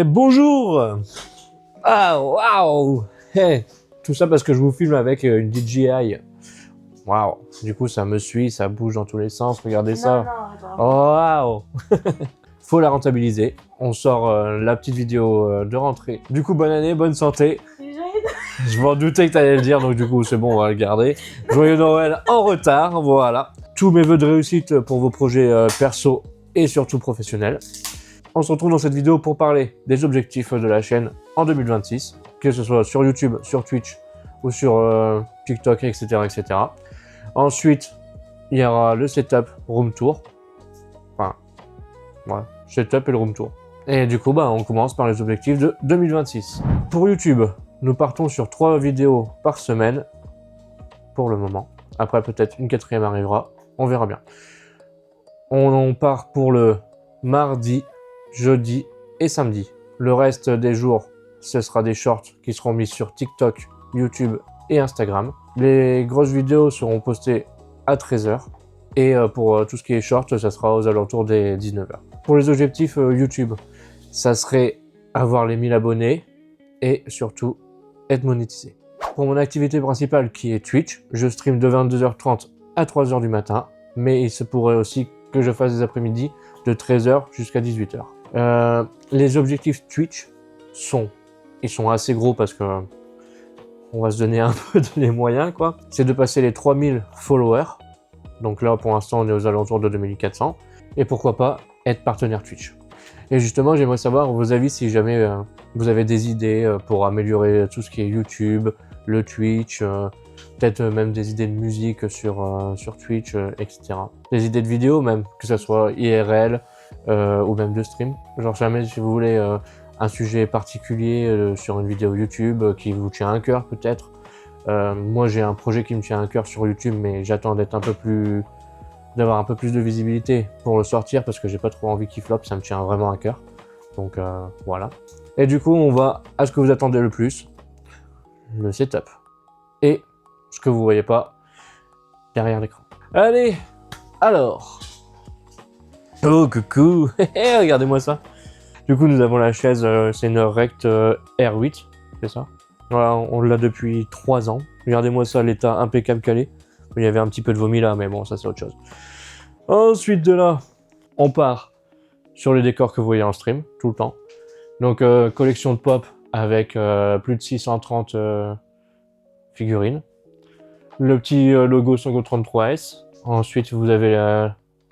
Bonjour. Ah, waouh. Hey, tout ça parce que je vous filme avec une DJI. Waouh. Du coup, ça me suit, ça bouge dans tous les sens. Regardez ça. Non, Waouh. Faut la rentabiliser. On sort la petite vidéo de rentrée. Du coup, bonne année, bonne santé. Je m'en doutais que t'allais le dire, donc du coup, c'est bon, on va le garder. Joyeux Noël en retard, voilà. Tous mes vœux de réussite pour vos projets perso et surtout professionnels. On se retrouve dans cette vidéo pour parler des objectifs de la chaîne en 2026, que ce soit sur YouTube, sur Twitch ou sur TikTok, etc., etc. Ensuite, il y aura le setup room tour. Enfin, voilà, setup et le room tour. Et du coup, on commence par les objectifs de 2026. Pour YouTube, nous partons sur 3 vidéos par semaine pour le moment. Après, peut-être une 4e arrivera, on verra bien. On part pour le mardi, jeudi et samedi. Le reste des jours, ce sera des shorts qui seront mis sur TikTok, YouTube et Instagram. Les grosses vidéos seront postées à 13h. Et pour tout ce qui est short, ça sera aux alentours des 19h. Pour les objectifs YouTube, ça serait avoir les 1000 abonnés et surtout être monétisé. Pour mon activité principale qui est Twitch, je stream de 22h30 à 3h du matin, mais il se pourrait aussi que je fasse des après-midi de 13h jusqu'à 18h. Les objectifs Twitch ils sont assez gros parce que on va se donner un peu les moyens, quoi. C'est de passer les 3000 followers. Donc là, pour l'instant, on est aux alentours de 2400. Et pourquoi pas être partenaire Twitch. Et justement, j'aimerais savoir vos avis si jamais vous avez des idées pour améliorer tout ce qui est YouTube, le Twitch, peut-être même des idées de musique sur Twitch, etc. Des idées de vidéos même, que ce soit IRL ou même de stream. Genre jamais si vous voulez un sujet particulier sur une vidéo YouTube qui vous tient à cœur peut-être. Moi j'ai un projet qui me tient à cœur sur YouTube, mais j'attends d'avoir un peu plus de visibilité pour le sortir parce que j'ai pas trop envie qu'il floppe, ça me tient vraiment à cœur. Donc voilà. Et du coup on va à ce que vous attendez le plus, le setup. Et ce que vous voyez pas derrière l'écran. Allez, alors. Oh coucou, regardez-moi ça. Du coup nous avons la chaise, c'est une Rect R8, c'est ça. Voilà, on l'a depuis 3 ans. Regardez-moi ça, l'état impeccable calé. Il y avait un petit peu de vomi là, mais bon, ça c'est autre chose. Ensuite de là, on part sur les décors que vous voyez en stream, tout le temps. Donc, collection de pop avec plus de 630 figurines. Le petit logo Sango 33S. Ensuite, vous avez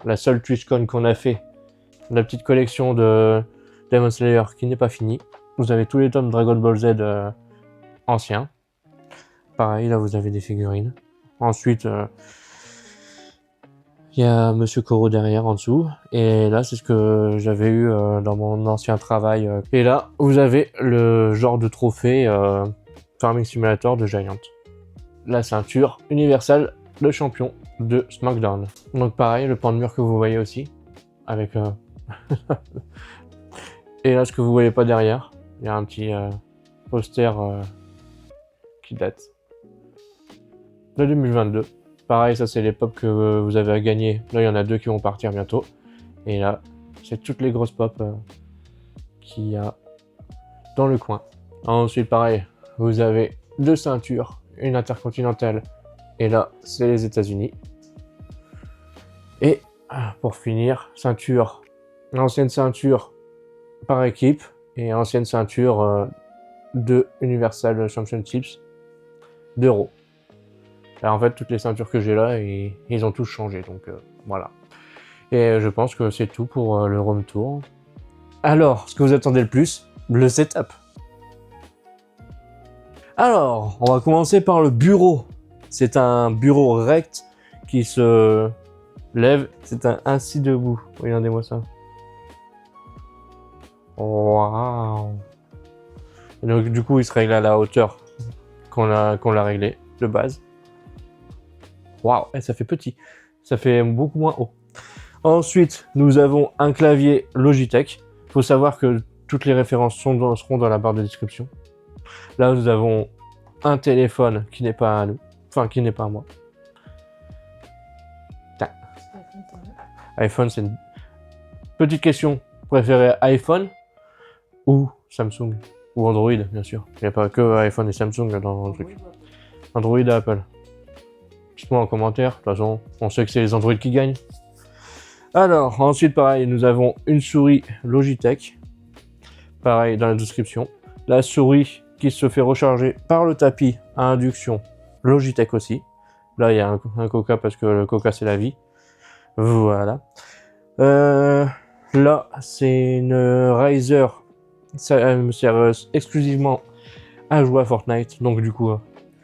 la seule TwitchCon qu'on a fait. La petite collection de Demon Slayer qui n'est pas finie. Vous avez tous les tomes Dragon Ball Z anciens. Pareil, là vous avez des figurines. Ensuite, il y a Monsieur Koro derrière en dessous. Et là, c'est ce que j'avais eu dans mon ancien travail. Et là, vous avez le genre de trophée Farming Simulator de Giant. La ceinture universelle de champion de SmackDown. Donc pareil, le pan de mur que vous voyez aussi. Avec... Et là, ce que vous voyez pas derrière, il y a un petit poster qui date de 2022. Pareil, ça c'est les pop que vous avez à gagner. Là, il y en a 2 qui vont partir bientôt. Et là, c'est toutes les grosses pop qu'il y a dans le coin. Ensuite, pareil, vous avez 2 ceintures, une intercontinentale. Et là, c'est les États-Unis. Et pour finir, ceinture, ancienne ceinture par équipe et ancienne ceinture de Universal Championships d'Euro. Alors en fait, toutes les ceintures que j'ai là, ils ont tous changé, donc voilà. Et je pense que c'est tout pour le room tour. Alors, ce que vous attendez le plus, le setup. Alors, on va commencer par le bureau. C'est un bureau rect qui se lève. C'est un ainsi debout. Regardez-moi ça. Waouh. Et donc du coup, il se règle à la hauteur qu'on l'a réglé de base. Waouh, ça fait petit. Ça fait beaucoup moins haut. Ensuite, nous avons un clavier Logitech. Il faut savoir que toutes les références seront dans la barre de description. Là, nous avons un téléphone qui n'est pas à nous. Enfin, qui n'est pas à moi. iPhone, c'est une petite question. Vous préférez iPhone ou Samsung, ou Android, bien sûr. Il n'y a pas que iPhone et Samsung dans le truc. Android et Apple. Dites-moi en commentaire, de toute façon, on sait que c'est les Android qui gagnent. Alors, ensuite, pareil, nous avons une souris Logitech. Pareil, dans la description. La souris qui se fait recharger par le tapis à induction Logitech aussi. Là, il y a un Coca parce que le Coca, c'est la vie. Voilà. Là, c'est une Razer. Ça me sert exclusivement à jouer à Fortnite. Donc, du coup,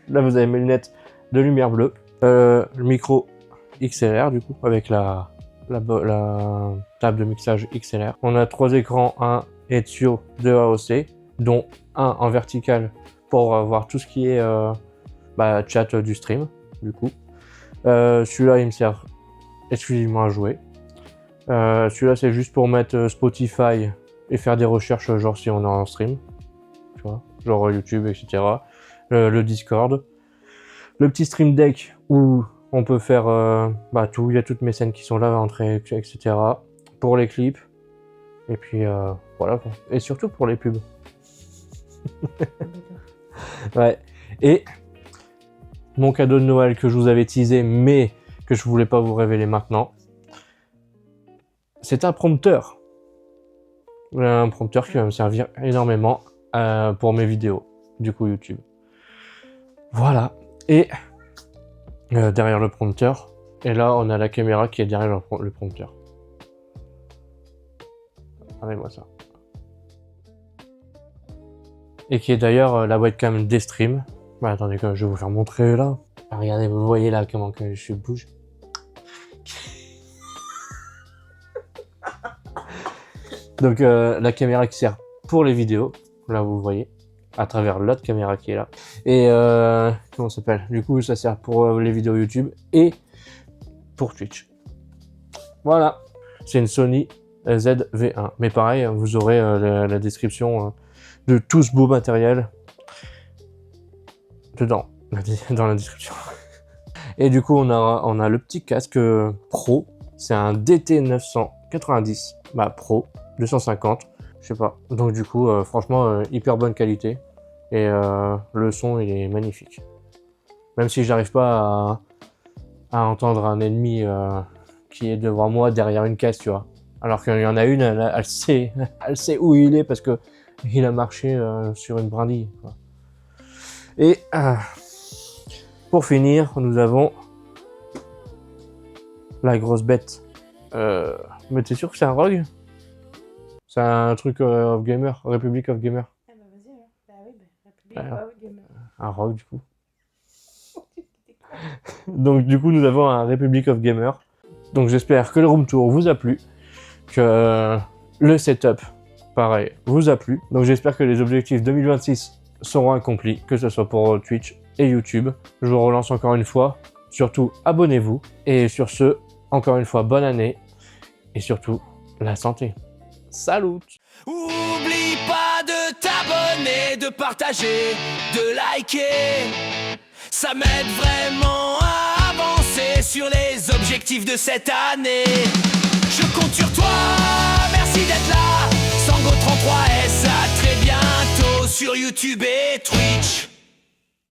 là, vous avez mes lunettes de lumière bleue. Le micro XLR, du coup, avec la table de mixage XLR. On a 3 écrans, un Ezio, 2 AOC, dont un en vertical pour voir tout ce qui est chat du stream, du coup. Celui-là, il me sert exclusivement à jouer. Celui-là, c'est juste pour mettre Spotify et faire des recherches, genre si on est en stream, tu vois, genre YouTube, etc. Le Discord. Le petit Stream Deck où on peut faire tout, il y a toutes mes scènes qui sont là, entrées, etc. Pour les clips. Et puis voilà. Et surtout pour les pubs. Ouais. Et mon cadeau de Noël que je vous avais teasé, mais que je voulais pas vous révéler maintenant, c'est un prompteur. Un prompteur qui va me servir énormément pour mes vidéos, du coup YouTube. Voilà. Et derrière le prompteur, et là on a la caméra qui est derrière le prompteur. Regardez-moi ça. Et qui est d'ailleurs la webcam des streams. Attendez, je vais vous faire montrer là. Regardez, vous voyez là comment que je bouge. Donc la caméra qui sert pour les vidéos, là vous voyez, à travers l'autre caméra qui est là. Et comment ça s'appelle? Du coup ça sert pour les vidéos YouTube et pour Twitch. Voilà, c'est une Sony ZV1. Mais pareil, vous aurez la description de tout ce beau matériel dedans, dans la description. Et du coup on a le petit casque Pro, c'est un DT990 Pro 250, je sais pas. Donc du coup franchement hyper bonne qualité et le son il est magnifique. Même si j'arrive pas à entendre un ennemi qui est devant moi derrière une caisse, tu vois. Alors qu'il y en a une, elle sait où il est parce que il a marché sur une brindille, quoi. Et pour finir, nous avons la grosse bête. Mais t'es sûr que c'est un ROG? C'est un truc of Gamer, Republic of Gamer. Ah bah vas-y alors. Bah oui, Republic of Gamer. Un ROG du coup. Donc du coup nous avons un Republic of Gamer. Donc j'espère que le room tour vous a plu, que le setup pareil vous a plu. Donc j'espère que les objectifs 2026 seront accomplis, que ce soit pour Twitch et YouTube. Je vous relance encore une fois, surtout abonnez-vous. Et sur ce, encore une fois bonne année et surtout la santé. Salut! Oublie pas de t'abonner, de partager, de liker. Ça m'aide vraiment à avancer sur les objectifs de cette année. Je compte sur toi, merci d'être là. Sango 33S, à très bientôt sur YouTube et Twitch.